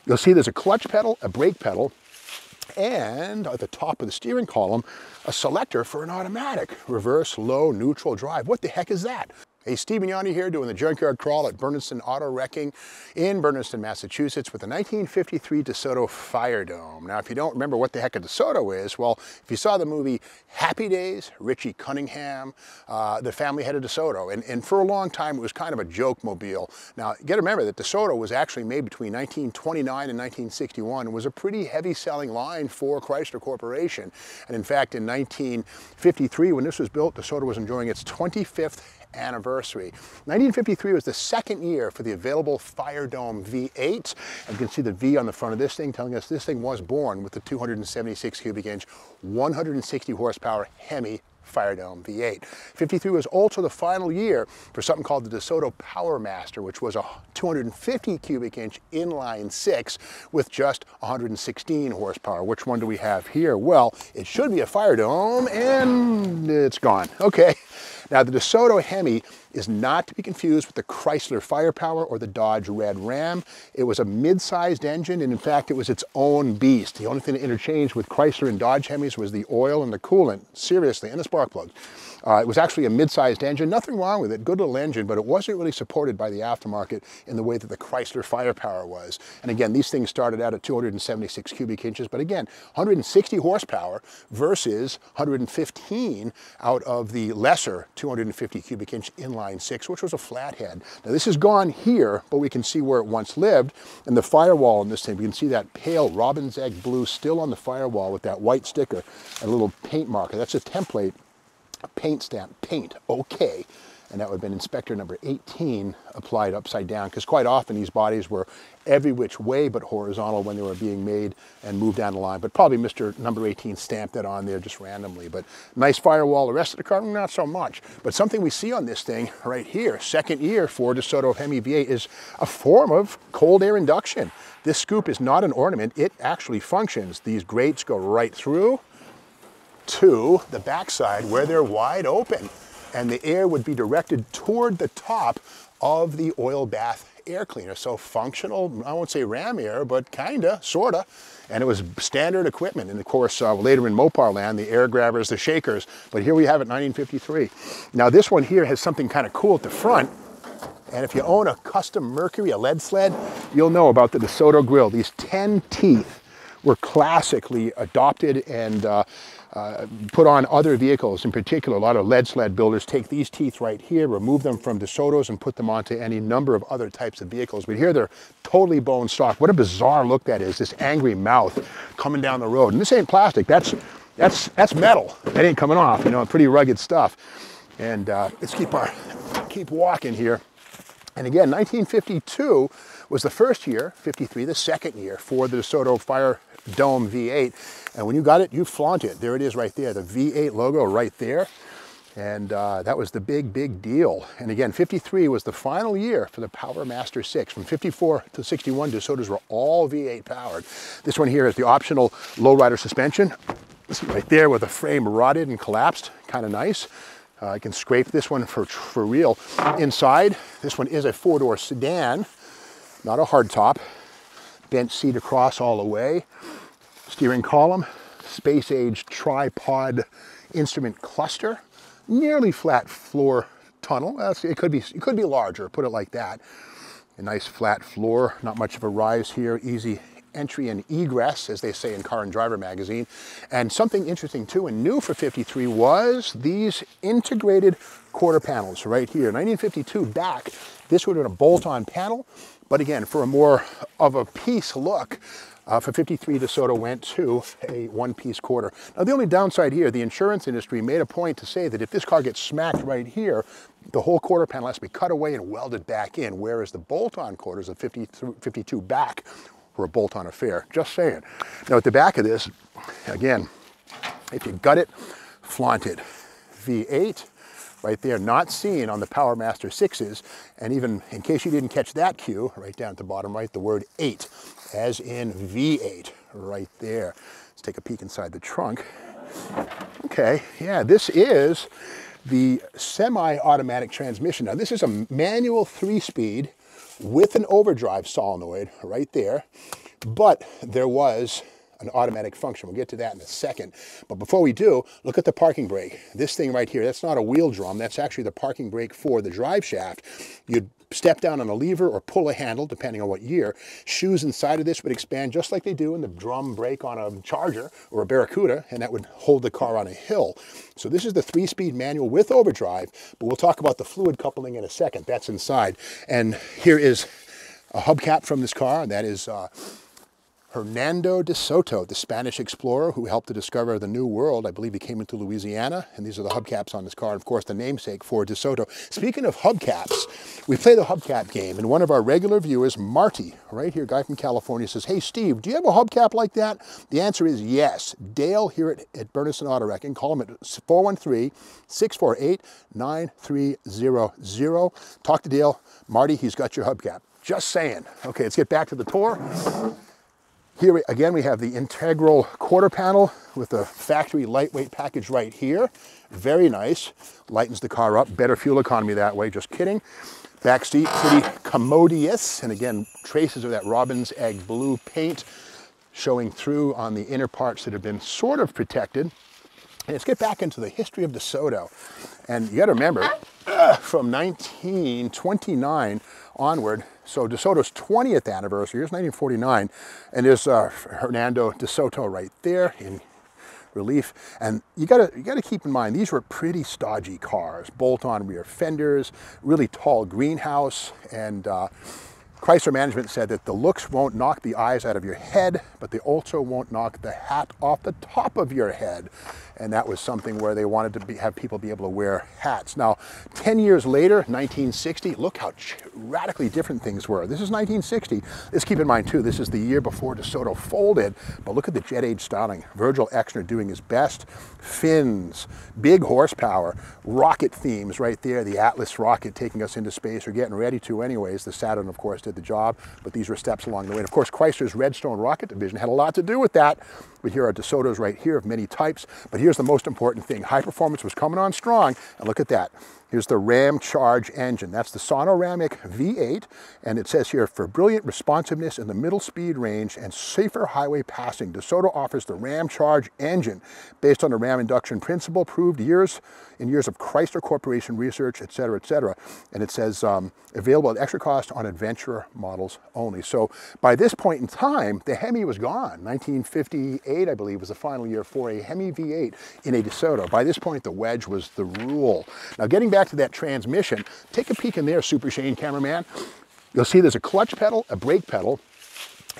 You'll see there's a clutch pedal, a brake pedal, and at the top of the steering column, a selector for an automatic. Reverse, low, neutral, drive. What the heck is that? Hey, Steve Mignani here doing the junkyard crawl at Bernardston Auto Wrecking in Bernardston, Massachusetts with the 1953 DeSoto Firedome. Now, if you don't remember what the heck a DeSoto is, well, if you saw the movie Happy Days, Richie Cunningham, the family had a DeSoto. And for a long time, it was kind of a joke mobile. Now, you got to remember that DeSoto was actually made between 1929 and 1961 and was a pretty heavy selling line for Chrysler Corporation. And in fact, in 1953, when this was built, DeSoto was enjoying its 25th anniversary. 1953 was the second year for the available Firedome V8. And you can see the V on the front of this thing telling us this thing was born with the 276 cubic inch, 160 horsepower Hemi Firedome V8. 53 was also the final year for something called the DeSoto Power Master, which was a 250 cubic inch inline six with just 116 horsepower. Which one do we have here? Well, it should be a Firedome and it's gone. Okay. Now, the DeSoto Hemi is not to be confused with the Chrysler Firepower or the Dodge Red Ram. It was a mid-sized engine, and in fact, it was its own beast. The only thing that interchanged with Chrysler and Dodge Hemis was the oil and the coolant, seriously, and the spark plugs. It was actually a mid-sized engine, nothing wrong with it, good little engine, but it wasn't really supported by the aftermarket in the way that the Chrysler Firepower was. And again, these things started out at 276 cubic inches, but again, 160 horsepower versus 115 out of the lesser 250 cubic inch inline six, which was a flathead. Now this is gone here, but we can see where it once lived, and the firewall in this thing, we can see that pale robin's egg blue still on the firewall with that white sticker, a little paint marker. That's a template. A paint stamp, paint, okay. And that would have been inspector number 18 applied upside down, because quite often these bodies were every which way but horizontal when they were being made and moved down the line. But probably Mr. number 18 stamped that on there just randomly. But nice firewall. The rest of the car, not so much. But something we see on this thing right here, second year for DeSoto Hemi V8, is a form of cold air induction. This scoop is not an ornament. It actually functions. These grates go right through to the backside where they're wide open, and the air would be directed toward the top of the oil bath air cleaner. So functional, I won't say ram air, but kinda, sorta. And it was standard equipment. And of course, later in Mopar land, the air grabbers, the shakers. But here we have it, 1953. Now this one here has something kind of cool at the front. And if you own a custom Mercury, a lead sled, you'll know about the DeSoto grill. These 10 teeth were classically adopted and put on other vehicles. In particular, a lot of lead sled builders take these teeth right here, remove them from DeSotos, and put them onto any number of other types of vehicles. But here they're totally bone stock. What a bizarre look that is, this angry mouth coming down the road. And this ain't plastic, that's metal. That ain't coming off, you know, pretty rugged stuff. And let's keep walking here. And again, 1952 was the first year, 53 the second year for the DeSoto Firedome V8. And when you got it, you flaunt it. There it is right there, the V8 logo right there. And that was the big, big deal. And again, 53 was the final year for the Power Master 6. From 54 to 61, DeSotos were all V8 powered. This one here is the optional lowrider suspension. This is right there where the frame rotted and collapsed, kind of nice. I can scrape this one for real. Inside, this one is a four-door sedan, not a hardtop. Bench seat across all the way. Steering column, space-age tripod instrument cluster, nearly flat floor tunnel. It could be larger, put it like that. A nice flat floor, not much of a rise here, easy entry and egress, as they say in Car and Driver magazine. And something interesting too and new for 53 was these integrated quarter panels right here. 1952 back, this would have been a bolt-on panel, but again, for a more of a piece look, for 53, DeSoto went to a one-piece quarter. Now, the only downside here, the insurance industry made a point to say that if this car gets smacked right here, the whole quarter panel has to be cut away and welded back in, whereas the bolt-on quarters of 52 back were a bolt-on affair. Just saying. Now, at the back of this, again, if you gut it, flaunt it. V8, right there, not seen on the Power Master 6s, and even in case you didn't catch that cue, right down at the bottom right, the word 8, as in V8, right there. Let's take a peek inside the trunk. Okay, yeah, this is the semi-automatic transmission. Now, this is a manual 3-speed with an overdrive solenoid right there. but there was an automatic function. We'll get to that in a second. But before we do, look at the parking brake. This thing right here, that's not a wheel drum. That's actually the parking brake for the drive shaft. You'd step down on a lever or pull a handle, depending on what year. Shoes inside of this would expand just like they do in the drum brake on a Charger or a Barracuda, and that would hold the car on a hill. So this is the 3-speed manual with overdrive, but we'll talk about the fluid coupling in a second. That's inside. And here is a hubcap from this car, and that is Hernando DeSoto, the Spanish explorer who helped to discover the New World. I believe he came into Louisiana, and these are the hubcaps on this car, and of course the namesake for DeSoto. Speaking of hubcaps, we play the hubcap game, and one of our regular viewers, Marty, right here, guy from California, says, "Hey Steve, do you have a hubcap like that?" The answer is yes. Dale here at Bernison Auto Wrecking, call him at 413-648-9300. Talk to Dale. Marty, he's got your hubcap. Just saying. Okay, let's get back to the tour. Here again, we have the integral quarter panel with the factory lightweight package right here. Very nice. Lightens the car up. Better fuel economy that way. Just kidding. Back seat, pretty commodious. And again, traces of that robin's egg blue paint showing through on the inner parts that have been sort of protected. And let's get back into the history of DeSoto. And you got to remember, from 1929 onward, so DeSoto's 20th anniversary, here's 1949, and there's Hernando DeSoto right there in relief. And you gotta keep in mind, these were pretty stodgy cars, bolt-on rear fenders, really tall greenhouse, and Chrysler management said that the looks won't knock the eyes out of your head, but they also won't knock the hat off the top of your head. And that was something where they wanted to have people be able to wear hats. Now, 10 years later, 1960, look how radically different things were. This is 1960. Let's keep in mind too, this is the year before DeSoto folded, but look at the jet age styling. Virgil Exner doing his best. Fins, big horsepower, rocket themes right there. The Atlas rocket taking us into space, or getting ready to anyways. The Saturn, of course, did the job, but these were steps along the way. And of course, Chrysler's Redstone rocket division had a lot to do with that. But here are DeSotos right here of many types. But here's the most important thing. High performance was coming on strong, and look at that. Here's the Ram Charge engine. That's the Sonoramic V8, and it says here, for brilliant responsiveness in the middle speed range and safer highway passing, DeSoto offers the Ram Charge engine based on the Ram induction principle, proved in years of Chrysler Corporation research, et cetera, et cetera. And it says available at extra cost on adventurer models only. So by this point in time, the Hemi was gone. 1958, I believe, was the final year for a Hemi V8 in a DeSoto. By this point, the wedge was the rule. Now, getting back to that transmission, take a peek in there, Super Shane cameraman. You'll see there's a clutch pedal, a brake pedal,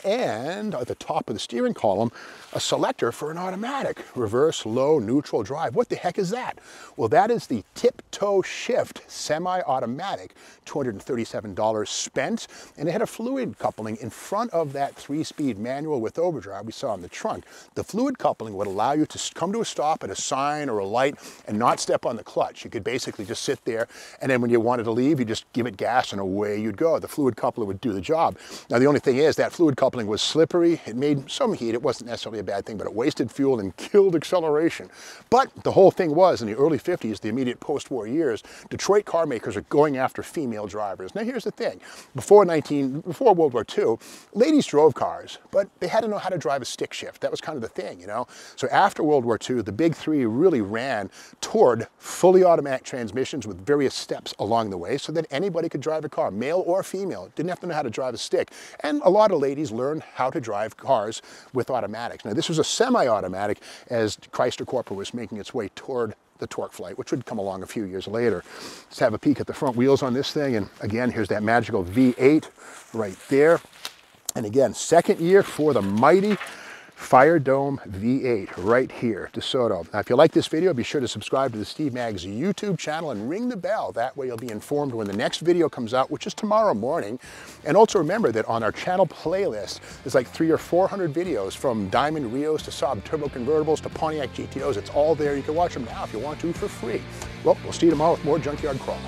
and at the top of the steering column, a selector for an automatic, reverse, low, neutral, drive. What the heck is that? Well, that is the tip-toe shift semi-automatic, $237 spent, and it had a fluid coupling in front of that 3-speed manual with overdrive we saw in the trunk. The fluid coupling would allow you to come to a stop at a sign or a light and not step on the clutch. You could basically just sit there, and then when you wanted to leave, you just give it gas and away you'd go. The fluid coupler would do the job. Now, the only thing is that fluid coupling was slippery. It made some heat. It wasn't necessarily a bad thing, but it wasted fuel and killed acceleration. But the whole thing was, in the early 50s, the immediate post-war years, Detroit car makers are going after female drivers. Now, here's the thing. Before World War II, ladies drove cars, but they had to know how to drive a stick shift. That was kind of the thing, you know? So after World War II, the big three really ran toward fully automatic transmissions with various steps along the way so that anybody could drive a car, male or female. Didn't have to know how to drive a stick. And a lot of ladies learned how to drive cars with automatics. Now, this was a semi-automatic as Chrysler Corp was making its way toward the torque flight, which would come along a few years later. Let's have a peek at the front wheels on this thing. And again, here's that magical V8 right there. And again, second year for the mighty Firedome V8 right here, DeSoto. Now, if you like this video, be sure to subscribe to the Steve Maggs YouTube channel and ring the bell. That way you'll be informed when the next video comes out, which is tomorrow morning. And also remember that on our channel playlist, there's like 300 or 400 videos from Diamond Rios to Saab Turbo Convertibles to Pontiac GTOs. It's all there. You can watch them now if you want to for free. Well, we'll see you tomorrow with more Junkyard Crawl.